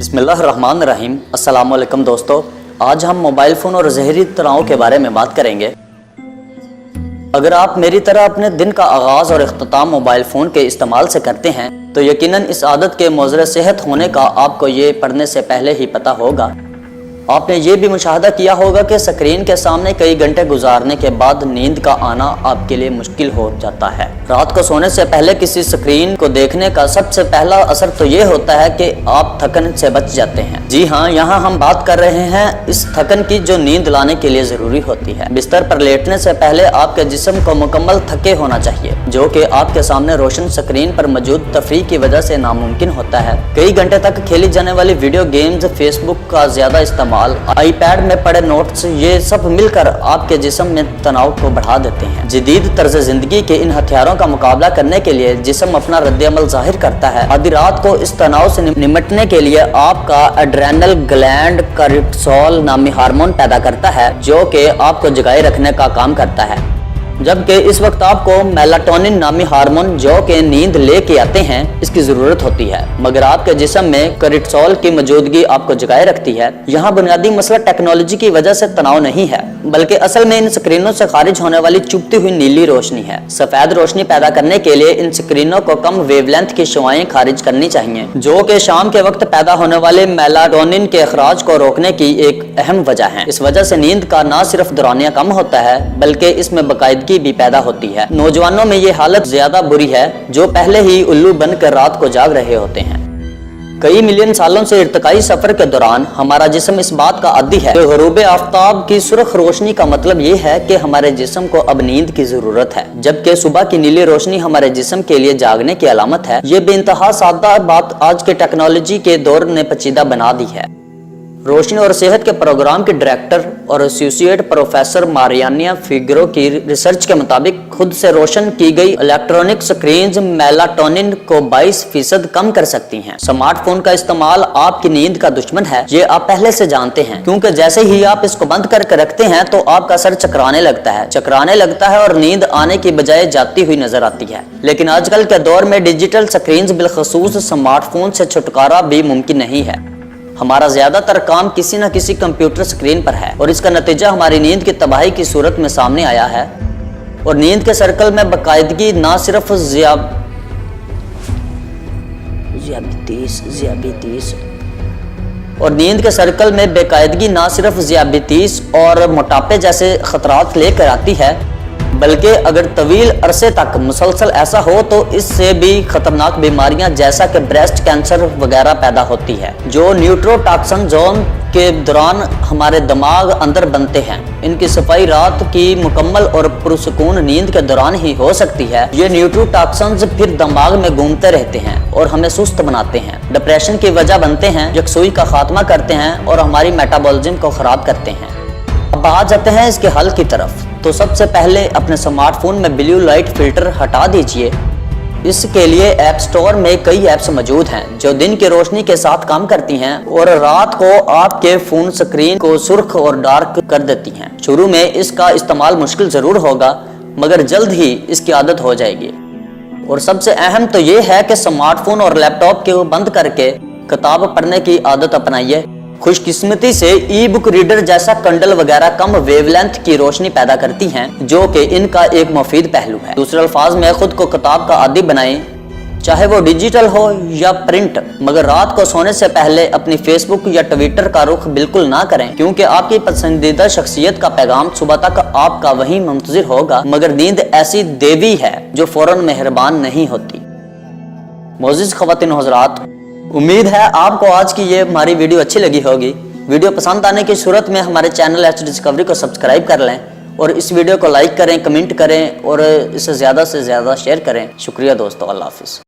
बिस्मिल्लाहिर्रहमानिर्रहीम। अस्सलाम वालेकुम दोस्तों, आज हम मोबाइल फ़ोन और ज़हरी तनाव के बारे में बात करेंगे। अगर आप मेरी तरह अपने दिन का आगाज़ और इख्तिताम मोबाइल फ़ोन के इस्तेमाल से करते हैं तो यकीनन इस आदत के मुज़र सेहत होने का आपको ये पढ़ने से पहले ही पता होगा। आपने ये भी मुशाहदा किया होगा कि स्क्रीन के सामने कई घंटे गुजारने के बाद नींद का आना आपके लिए मुश्किल हो जाता है। रात को सोने से पहले किसी स्क्रीन को देखने का सबसे पहला असर तो ये होता है कि आप थकन से बच जाते हैं। जी हाँ, यहाँ हम बात कर रहे हैं इस थकन की जो नींद लाने के लिए ज़रूरी होती है। बिस्तर पर लेटने से पहले आपके जिस्म को मुकम्मल थके होना चाहिए, जो कि आपके सामने रोशन स्क्रीन पर मौजूद तफरीह की वजह से नामुमकिन होता है। कई घंटे तक खेली जाने वाली वीडियो गेम्स, फेसबुक का ज़्यादा इस्तेमाल, आईपैड में पड़े नोट्स, ये सब मिलकर आपके जिस्म में तनाव को बढ़ा देते हैं। जदीद तर्ज जिंदगी के इन हथियारों का मुकाबला करने के लिए जिस्म अपना रद्द-ए-अमल जाहिर करता है। आधी रात को इस तनाव से निपटने के लिए आपका एड्रेनल ग्लैंड कोर्टिसोल नामी हार्मोन पैदा करता है, जो कि आपको जगाए रखने का काम करता है, जबकि इस वक्त आपको मेलाटोनिन नामी हार्मोन, जो कि नींद लेके आते हैं, इसकी जरूरत होती है। मगर आपके जिस्म में कोर्टिसोल की मौजूदगी आपको जगाए रखती है। यहाँ बुनियादी मसला टेक्नोलॉजी की वजह से तनाव नहीं है, बल्कि असल में इन स्क्रीनों से खारिज होने वाली चुभती हुई नीली रोशनी है। सफेद रोशनी पैदा करने के लिए इन स्क्रीनों को कम वेवलेंथ की शुआएं खारिज करनी चाहिए, जो कि शाम के वक्त पैदा होने वाले मेलाटोनिन के अखराज को रोकने की एक अहम वजह है। इस वजह से नींद का न सिर्फ दौरानिया कम होता है, बल्कि इसमें बाकायदगी भी पैदा होती है। नौजवानों में ये हालत ज्यादा बुरी है, जो पहले ही उल्लू बनकर रात को जाग रहे होते हैं। कई मिलियन सालों से इर्तिकाई सफर के दौरान हमारा जिस्म इस बात का आदी है कि ग़ुरूब आफ्ताब की सुर्ख रोशनी का मतलब ये है कि हमारे जिस्म को अब नींद की जरूरत है, जबकि सुबह की नीली रोशनी हमारे जिस्म के लिए जागने की अलामत है। ये बेइंतहा सादा बात आज के टेक्नोलॉजी के दौर ने पेचीदा बना दी है। रोशनी और सेहत के प्रोग्राम के डायरेक्टर और एसोसिएट प्रोफेसर मारियाना फिगरो की रिसर्च के मुताबिक खुद से रोशन की गई इलेक्ट्रॉनिक स्क्रीन्स मेलाटोनिन को 22% कम कर सकती हैं। स्मार्टफोन का इस्तेमाल आपकी नींद का दुश्मन है, ये आप पहले से जानते हैं, क्योंकि जैसे ही आप इसको बंद करके रखते हैं तो आपका सर चकराने लगता है और नींद आने की बजाय जाती हुई नजर आती है। लेकिन आजकल के दौर में डिजिटल स्क्रीन्स, बिलखसूस स्मार्टफोन से छुटकारा भी मुमकिन नहीं है। हमारा ज्यादातर काम किसी न किसी कंप्यूटर स्क्रीन पर है और इसका नतीजा हमारी नींद की तबाही की सूरत में सामने आया है। और नींद के सर्कल में बाकायदगी ना सिर्फ ज़ियाबितीस और मोटापे जैसे खतरात लेकर आती है, बल्कि अगर तवील अरसे तक मुसलसल ऐसा हो तो इससे भी खतरनाक बीमारियां जैसा कि ब्रेस्ट कैंसर वगैरह पैदा होती है, जो न्यूरोटॉक्सिन जोन के दौरान हमारे दिमाग अंदर बनते हैं। इनकी सफाई रात की मुकम्मल और पुरसुकून नींद के दौरान ही हो सकती है। ये न्यूरोटॉक्सिन्स फिर दिमाग में घूमते रहते हैं और हमें सुस्त बनाते हैं, डिप्रेशन की वजह बनते हैं, यकसुई का खात्मा करते हैं और हमारी मेटाबॉलिज्म को खराब करते हैं। अब आ जाते हैं इसके हल की तरफ। तो सबसे पहले अपने स्मार्टफोन में ब्लू लाइट फिल्टर हटा दीजिए। इसके लिए ऐप स्टोर में कई ऐप्स मौजूद हैं जो दिन की रोशनी के साथ काम करती हैं और रात को आपके फोन स्क्रीन को सुर्ख और डार्क कर देती हैं। शुरू में इसका इस्तेमाल मुश्किल जरूर होगा, मगर जल्द ही इसकी आदत हो जाएगी। और सबसे अहम तो ये है कि स्मार्टफोन और लैपटॉप को बंद करके किताब पढ़ने की आदत अपनाइए। खुशकिस्मती से ई बुक रीडर जैसा कंडल वगैरह कम वेवलेंथ की रोशनी पैदा करती हैं, जो कि इनका एक मुफीद पहलू है। दूसरे अल्फाज में खुद को किताब का आदी बनाएं, चाहे वो डिजिटल हो या प्रिंट। मगर रात को सोने से पहले अपनी फेसबुक या ट्विटर का रुख बिल्कुल ना करें, क्योंकि आपकी पसंदीदा शख्सियत का पैगाम सुबह तक आपका वही मुंतजिर होगा। मगर नींद ऐसी देवी है जो फौरन मेहरबान नहीं होती। मोअज़्ज़िज़ ख़वातीन व हज़रात, उम्मीद है आपको आज की ये हमारी वीडियो अच्छी लगी होगी। वीडियो पसंद आने की सूरत में हमारे चैनल एच डिस्कवरी को सब्सक्राइब कर लें और इस वीडियो को लाइक करें, कमेंट करें और इसे ज़्यादा से ज़्यादा शेयर करें। शुक्रिया दोस्तों, अल्लाह हाफ़िज़।